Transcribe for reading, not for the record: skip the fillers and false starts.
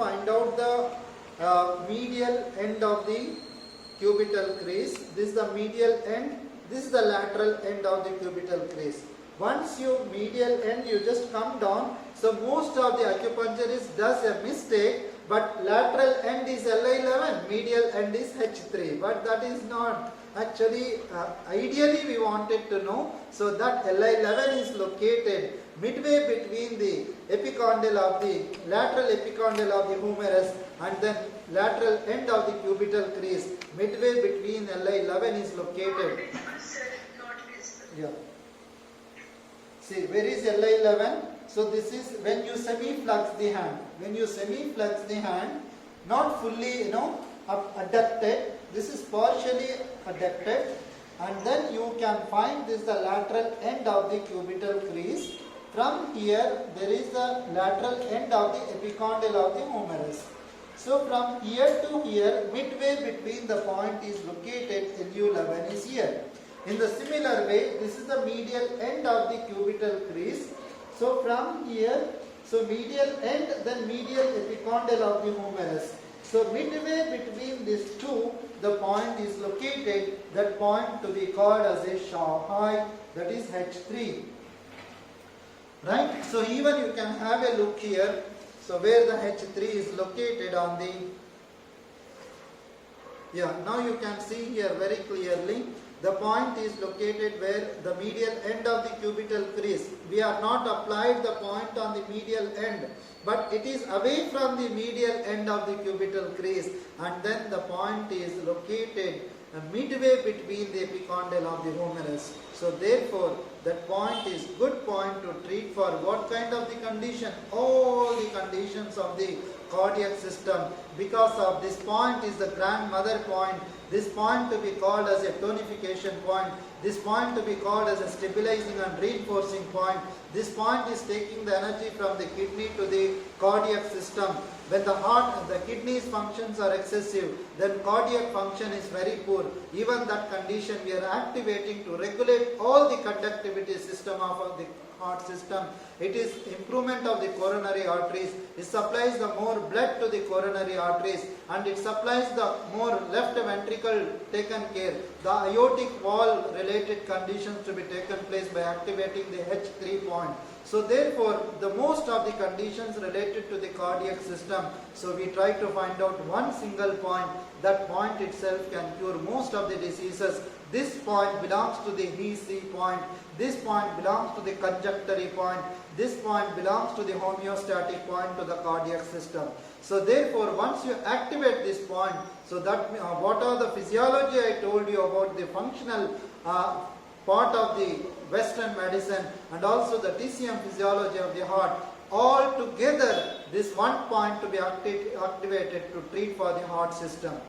find out the medial end of the cubital crease. This is the medial end. This is the lateral end of the cubital crease. Once you medial end, you just come down. So most of the acupuncturist does a mistake, but lateral end is LI11, medial end is H3. But that is not actually, ideally we wanted to know. So that LI11 is located midway between the epicondyle of the lateral epicondyle of the humerus and then lateral end of the cubital crease. Midway between LI11 is located. Yeah. See, where is LI11? So this is when you semi-flux the hand. When you semi-flux the hand, not fully, adducted. This is partially adducted, and then you can find this the lateral end of the cubital crease. From here, there is the lateral end of the epicondyle of the humerus. So from here to here, midway between the point is located, LU11 is here. In the similar way, this is the medial end of the cubital crease. So from here, so medial end, then medial epicondyle of the humerus. So midway between these two, the point is located. That point to be called as a Shahai, that is H3. Right? So even you can have a look here. So where the H3 is located on the, now you can see here very clearly. The point is located where the medial end of the cubital crease. We are not applied the point on the medial end, but it is away from the medial end of the cubital crease, and then the point is located midway between the epicondyle of the humerus. So therefore, that point is good point to treat for what kind of the condition? All the conditions of the cardiac system. Because of this point is the grandmother point. This point to be called as a tonification point. This point to be called as a stabilizing and reinforcing point. This point is taking the energy from the kidney to the cardiac system. When the heart, the kidneys functions are excessive, then cardiac function is very poor. Even that condition we are activating to regulate all the conductivity system of the heart system. It is improvement of the coronary arteries. It supplies the more blood to the coronary arteries, and it supplies the more left ventricle taken care. The aortic wall related conditions to be taken place by activating the H3 point. So therefore, the most of the conditions related to the cardiac system, so we try to find out one single point. That point itself can cure most of the diseases. This point belongs to the HC point. This point belongs to the conjunctory point. This point belongs to the homeostatic point to the cardiac system. So therefore, once you activate this point, so that what are the physiology I told you about, the functional part of the Western medicine, and also the TCM physiology of the heart, all together this one point to be activated to treat for the heart system.